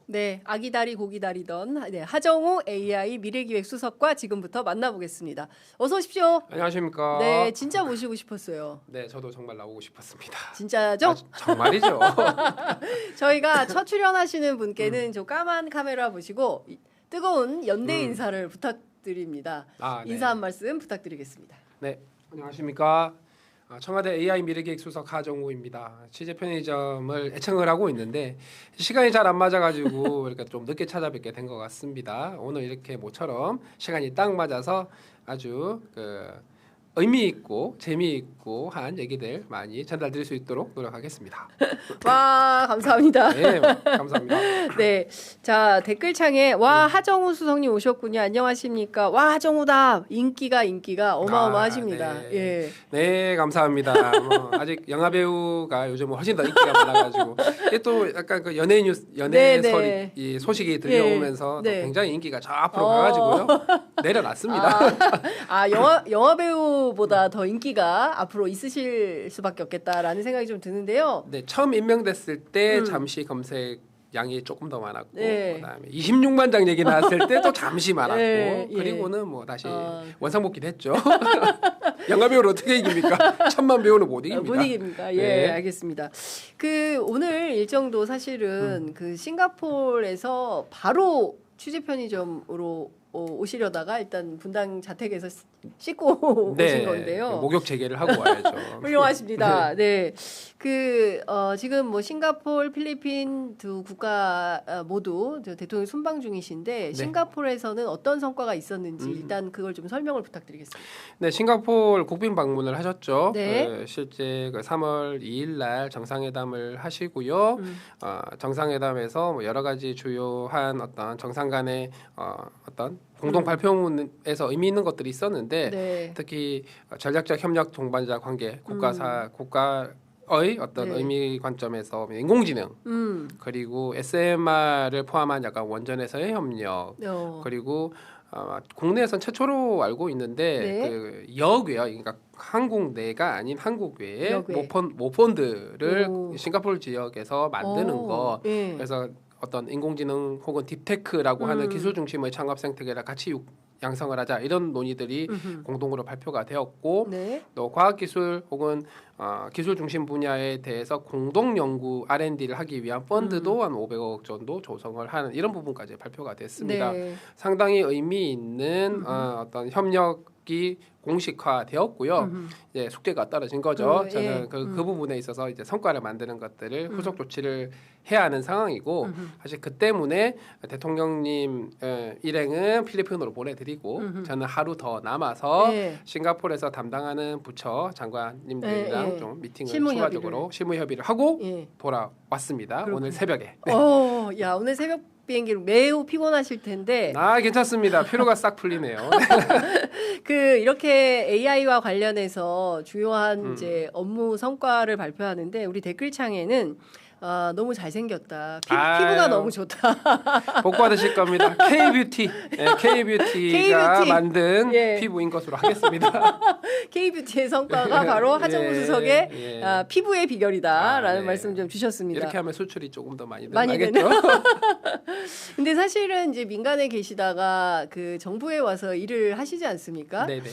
네, 아기다리 고기다리던 하정우 AI 미래기획 수석과 지금부터 만나보겠습니다. 어서 오십시오. 안녕하십니까. 네, 진짜 모시고 싶었어요. 네, 저도 정말 나오고 싶었습니다. 진짜죠? 정말이죠. 저희가 첫 출연하시는 분께는 저 까만 카메라 보시고 뜨거운 연대 인사를 부탁드립니다. 네. 인사 한 말씀 부탁드리겠습니다. 네, 안녕하십니까. 청와대 AI 미래기획 수석 하정우입니다. 취재 편의점을 애청을 하고 있는데 시간이 잘 안 맞아가지고 이렇게 좀 늦게 찾아뵙게 된 것 같습니다. 오늘 이렇게 모처럼 시간이 딱 맞아서 아주 의미 있고 재미있고 한 얘기들 많이 전달드릴 수 있도록 노력하겠습니다. 와, 감사합니다. 네, 감사합니다. 네, 자 댓글창에 와 하정우 수석님 오셨군요. 안녕하십니까? 와 하정우다. 인기가 어마어마하십니다. 네. 예. 네, 감사합니다. 아직 영화 배우가 요즘 훨씬 더 인기가 많아가지고 이게 또 약간 그 연예 네. 이 소식이 들려오면서 네. 또 굉장히 인기가 저 앞으로 가가지고요 내려놨습니다. 영화 배우보다 더 인기가 앞으로 있으실 수밖에 없겠다라는 생각이 좀 드는데요. 네, 처음 임명됐을 때 잠시 검색 양이 조금 더 많았고 네. 그다음에 26만 장 얘기 나왔을 때 또 잠시 많았고 네, 예. 그리고는 뭐 다시 원상복귀 됐죠. 영화 배우를 어떻게 이깁니까? 1000만 배우는 못 이깁니다. 못 이깁니까? 예, 네. 알겠습니다. 오늘 일정도 사실은 그 싱가포르에서 바로 취재 편의점으로 오시려다가 일단 분당 자택에서 씻고 오신 건데요. 목욕 재개를 하고 와야죠. 훌륭하십니다. 네. 지금 뭐 싱가포르, 필리핀 두 국가 모두 대통령 순방 중이신데 싱가포르에서는 어떤 성과가 있었는지 일단 그걸 좀 설명을 부탁드리겠습니다. 네, 싱가포르 국빈 방문을 하셨죠. 네. 실제 3월 2일 날 정상회담을 하시고요. 정상회담에서 뭐 여러 가지 주요한 어떤 정상 간의 어떤 공동 발표문에서 의미 있는 것들이 있었는데 특히 전략적 협력 동반자 관계 국가의 어떤 의미 관점에서 인공지능 그리고 SMR을 포함한 약간 원전에서의 협력 그리고 국내에선 최초로 알고 있는데 그 여외요. 그러니까 한국 내가 아닌 한국 외에 모펀드를 싱가포르 지역에서 만드는 거. 그래서 어떤 인공지능 혹은 딥테크라고 하는 기술 중심의 창업 생태계를 같이 양성을 하자 이런 논의들이 공동으로 발표가 되었고 또 과학기술 혹은 기술 중심 분야에 대해서 공동 연구 R&D를 하기 위한 펀드도 한 500억 정도 조성을 하는 이런 부분까지 발표가 됐습니다. 상당히 의미 있는 어떤 협력이 공식화되었고요. 이제 숙제가 떨어진 거죠. 저는 그 부분에 있어서 이제 성과를 만드는 것들을 후속 조치를 해야 하는 상황이고 사실 그 때문에 대통령님 일행은 필리핀으로 보내드리고 저는 하루 더 남아서 싱가포르에서 담당하는 부처 장관님들이랑 좀 미팅을 추가적으로 실무 협의를 하고 돌아왔습니다. 오늘 새벽에. 야 오늘 새벽 비행기로 매우 피곤하실 텐데. 괜찮습니다. 피로가 싹 풀리네요. 이렇게 AI와 관련해서 주요한 이제 업무 성과를 발표하는데 우리 댓글창에는 너무 잘생겼다. 피부가 너무 좋다. 복 받으실 겁니다. K-뷰티. K-뷰티가 만든 피부인 것으로 하겠습니다. K-뷰티의 성과가 바로 하정우 수석의 피부의 비결이다라는 말씀 좀 주셨습니다. 이렇게 하면 수출이 조금 더 많이 늘어나겠죠. 근데 사실은 이제 민간에 계시다가 그 정부에 와서 일을 하시지 않습니까? 네네.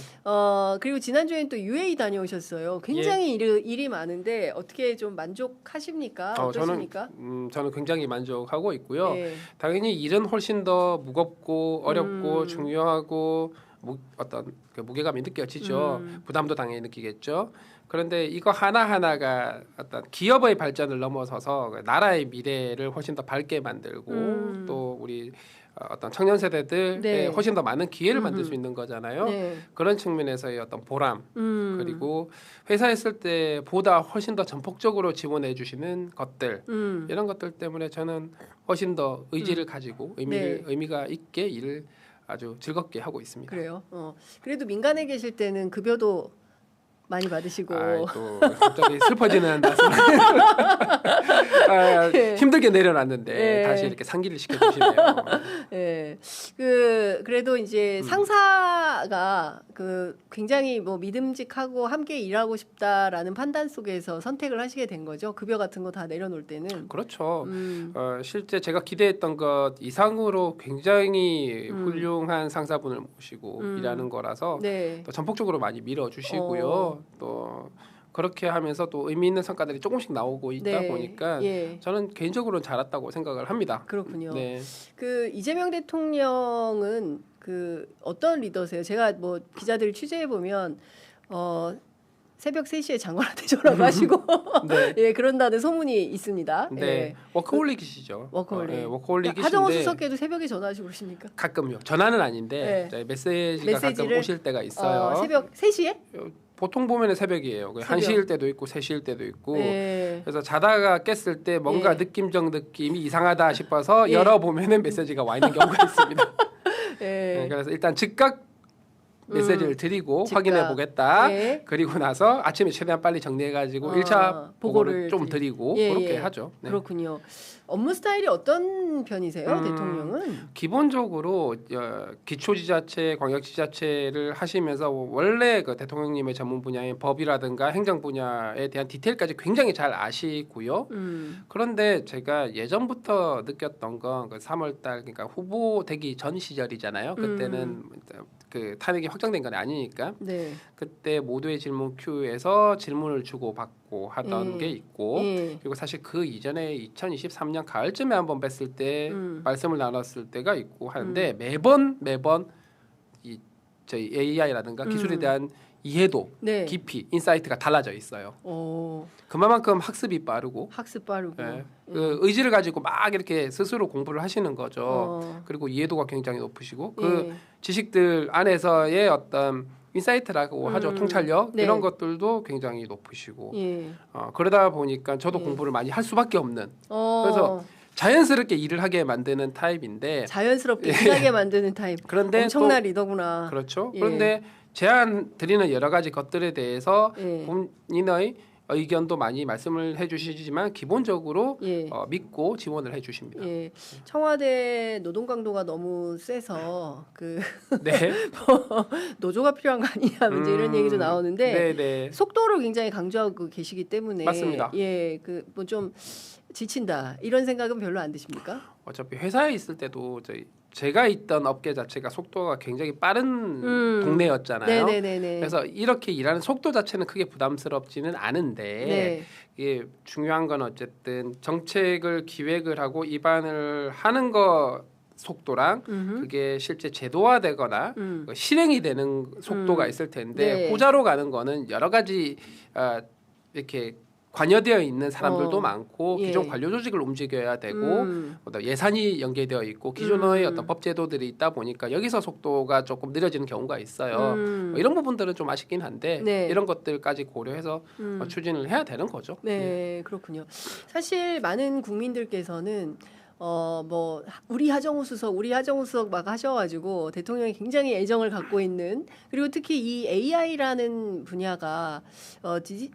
그리고 지난주에는 또 UAE 다녀오셨어요. 굉장히 일이 많은데 어떻게 좀 만족하십니까? 저는 굉장히 만족하고 있고요. 당연히 일은 훨씬 더 무겁고 어렵고 중요하고 어떤 그 무게감이 느껴지죠. 부담도 당연히 느끼겠죠. 그런데 이거 하나하나가 어떤 기업의 발전을 넘어서서 나라의 미래를 훨씬 더 밝게 만들고 또 우리 어떤 청년 세대들에 훨씬 더 많은 기회를 만들 수 있는 거잖아요. 그런 측면에서의 어떤 보람 그리고 회사에 있을 때보다 훨씬 더 전폭적으로 지원해 주시는 것들 이런 것들 때문에 저는 훨씬 더 의지를 가지고 의미가 있게 일을 아주 즐겁게 하고 있습니다. 그래요. 그래도 민간에 계실 때는 급여도 많이 받으시고 또 갑자기 슬퍼지는 말씀을 네. 힘들게 내려놨는데 네. 다시 이렇게 상기를 시켜주시네요. 네. 그래도 이제 상사가 굉장히 뭐 믿음직하고 함께 일하고 싶다라는 판단 속에서 선택을 하시게 된 거죠. 급여 같은 거 다 내려놓을 때는. 그렇죠. 실제 제가 기대했던 것 이상으로 굉장히 훌륭한 상사분을 모시고 일하는 거라서 네. 또 전폭적으로 많이 밀어주시고요. 또 그렇게 하면서 또 의미 있는 성과들이 조금씩 나오고 있다 네. 보니까 예. 저는 개인적으로는 잘했다고 생각을 합니다. 그렇군요. 네. 이재명 대통령은 어떤 리더세요? 제가 뭐 기자들 취재해 보면 새벽 3시에 장관한테 전화가 하시고 네. 예, 그런다는 소문이 있습니다. 네. 예. 워커홀릭이시죠. 워커홀릭. 네, 워커홀릭이신데 하정우 수석께도 새벽에 전화하시고 그러십니까? 가끔요. 전화는 아닌데 네. 메시지가 가끔 메시지를? 오실 때가 있어요. 새벽 3시에? 보통 보면은 새벽이에요. 1시일 때도 있고 3시일 때도 있고. 예. 그래서 자다가 깼을 때 뭔가 예. 느낌이 이상하다 싶어서 예. 열어보면은 메시지가 와 있는 경우가 있습니다. 예. 네, 그래서 일단 즉각 메시지를 드리고 즉각. 확인해 보겠다. 예. 그리고 나서 아침에 최대한 빨리 정리해가지고 1차 보고를 좀 드리고 예, 그렇게 예. 하죠. 네. 그렇군요. 업무 스타일이 어떤 편이세요, 대통령은? 기본적으로 기초지자체, 광역지자체를 하시면서 원래 그 대통령님의 전문 분야인 법이라든가 행정 분야에 대한 디테일까지 굉장히 잘 아시고요. 그런데 제가 예전부터 느꼈던 건 그 3월달 그러니까 후보 되기 전 시절이잖아요. 그때는 그 탄핵이 확정된 건 아니니까 네. 그때 모두의 질문 큐에서 질문을 주고 받고 하던 게 있고 그리고 사실 그 이전에 2023년 가을쯤에 한번 뵀을 때 말씀을 나눴을 때가 있고 하는데 매번 저희 AI라든가 기술에 대한 이해도, 네. 깊이, 인사이트가 달라져 있어요. 오. 그만큼 학습이 빠르고 학습 빠르고 예. 그 의지를 가지고 막 이렇게 스스로 공부를 하시는 거죠. 그리고 이해도가 굉장히 높으시고 그 지식들 안에서의 어떤 인사이트라고 하죠. 통찰력 네. 이런 것들도 굉장히 높으시고 예. 그러다 보니까 저도 공부를 많이 할 수밖에 없는 그래서 자연스럽게 일을 하게 만드는 타입인데 자연스럽게 일하게 만드는 타입. 그런데 엄청난 리더구나. 그렇죠. 예. 그런데 제안 드리는 여러 가지 것들에 대해서 예. 본인의 의견도 많이 말씀을 해주시지만 기본적으로 예. 믿고 지원을 해주십니다. 예. 청와대 노동 강도가 너무 세서 네. 노조가 필요한 거 아니냐 이제 이런 얘기도 나오는데 네네. 속도를 굉장히 강조하고 계시기 때문에 맞습니다. 예, 뭐 좀 지친다 이런 생각은 별로 안 드십니까? 어차피 회사에 있을 때도 제가 있던 업계 자체가 속도가 굉장히 빠른 동네였잖아요. 네네네네. 그래서 이렇게 일하는 속도 자체는 크게 부담스럽지는 않은데 네. 이게 중요한 건 어쨌든 정책을 기획을 하고 입안을 하는 거 속도랑 그게 실제 제도화되거나 실행이 되는 속도가 있을 텐데 네. 호자로 가는 거는 여러 가지 이렇게 관여되어 있는 사람들도 많고 예. 기존 관료 조직을 움직여야 되고 어떤 예산이 연계되어 있고 기존의 어떤 법 제도들이 있다 보니까 여기서 속도가 조금 느려지는 경우가 있어요. 이런 부분들은 좀 아쉽긴 한데 네. 이런 것들까지 고려해서 추진을 해야 되는 거죠. 네, 그렇군요. 사실 많은 국민들께서는 뭐 우리 하정우 수석 막 하셔가지고 대통령이 굉장히 애정을 갖고 있는 그리고 특히 이 AI라는 분야가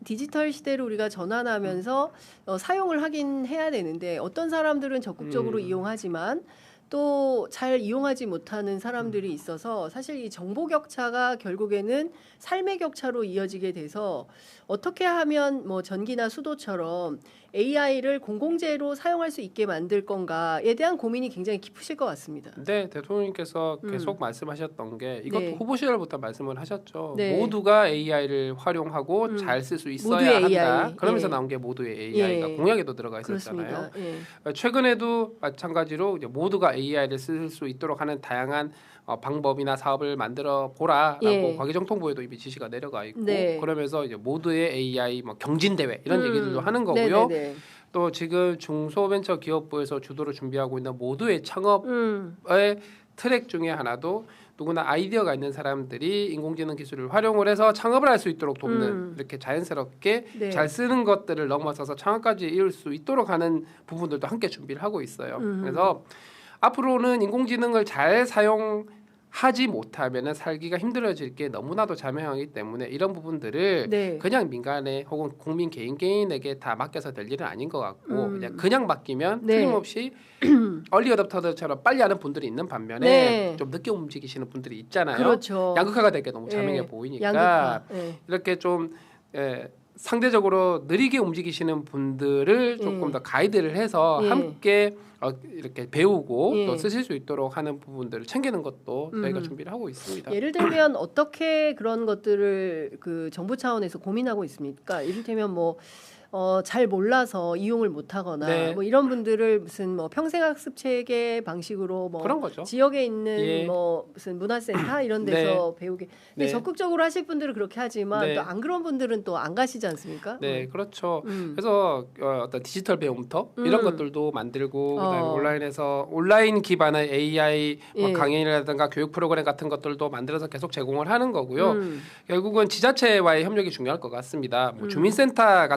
디지털 시대로 우리가 전환하면서 사용을 하긴 해야 되는데 어떤 사람들은 적극적으로 이용하지만 또 잘 이용하지 못하는 사람들이 있어서 사실 이 정보 격차가 결국에는 삶의 격차로 이어지게 돼서 어떻게 하면 뭐 전기나 수도처럼 AI를 공공재로 사용할 수 있게 만들 건가에 대한 고민이 굉장히 깊으실 것 같습니다. 네, 대통령께서 계속 말씀하셨던 게 이것도 네. 후보 시절부터 말씀을 하셨죠. 네. 모두가 AI를 활용하고 잘 쓸 수 있어야 모두의 한다. AI. 그러면서 예. 나온 게 모두의 AI가 예. 공약에도 들어가 있었잖아요. 그렇습니다. 예. 최근에도 마찬가지로 이제 모두가 AI를 쓸 수 있도록 하는 다양한 방법이나 사업을 만들어 보라라고 예. 과기정통부에도 이미 지시가 내려가 있고 네. 그러면서 이제 모두의 AI 뭐 경진 대회 이런 얘기들도 하는 거고요. 네네네. 또 지금 중소벤처기업부에서 주도로 준비하고 있는 모두의 창업의 트랙 중에 하나도 누구나 아이디어가 있는 사람들이 인공지능 기술을 활용을 해서 창업을 할 수 있도록 돕는 이렇게 자연스럽게 네. 잘 쓰는 것들을 넘어서서 창업까지 이룰 수 있도록 하는 부분들도 함께 준비를 하고 있어요. 그래서 앞으로는 인공지능을 잘 사용하는 하지 못하면은 살기가 힘들어질 게 너무나도 자명하기 때문에 이런 부분들을 네. 그냥 민간에 혹은 국민 개인에게 다 맡겨서 될 일은 아닌 것 같고 그냥 맡기면 네. 틀림없이 얼리 어댑터들처럼 빨리 하는 분들이 있는 반면에 네. 좀 늦게 움직이시는 분들이 있잖아요. 그렇죠. 양극화가 될 게 너무 자명해 네. 보이니까 양극화. 네. 이렇게 좀 상대적으로 느리게 움직이시는 분들을 조금 더 가이드를 해서 함께 이렇게 배우고 또 쓰실 수 있도록 하는 부분들을 챙기는 것도 저희가 준비를 하고 있습니다. 예를 들면 어떻게 그런 것들을 그 정부 차원에서 고민하고 있습니까? 이를테면 뭐 잘 몰라서 이용을 못하거나 네. 뭐 이런 분들을 무슨 뭐 평생학습 체계 방식으로 뭐 그런 거죠. 지역에 있는 예. 뭐 무슨 문화센터 이런 데서 배우게. 근데 네. 적극적으로 하실 분들은 그렇게 하지만 네. 또 안 그런 분들은 또 안 가시지 않습니까? 네, 그렇죠. 그래서 어떤 디지털 배움터 이런 것들도 만들고 그다음에 온라인 기반의 AI 예. 강의라든가 교육 프로그램 같은 것들도 만들어서 계속 제공을 하는 거고요. 결국은 지자체와의 협력이 중요할 것 같습니다. 뭐 주민센터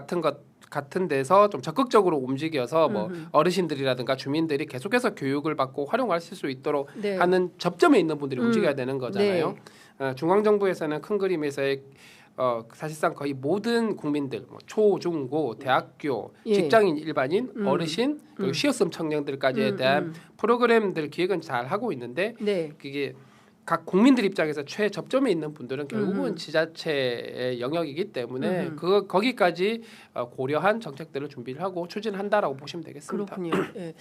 같은 데서 좀 적극적으로 움직여서 뭐 어르신들이라든가 주민들이 계속해서 교육을 받고 활용하실 수 있도록 네. 하는 접점에 있는 분들이 움직여야 되는 거잖아요. 중앙정부에서는 큰 그림에서의 사실상 거의 모든 국민들, 뭐 초, 중, 고, 대학교, 예. 직장인, 일반인, 어르신, 그리고 쉬었음 청년들까지에 대한 프로그램들 기획은 잘 하고 있는데 네. 그게 각 국민들 입장에서 최접점에 있는 분들은 결국은 지자체의 영역이기 때문에 거기까지 고려한 정책들을 준비를 하고 추진한다라고 보시면 되겠습니다. 그렇군요. 예.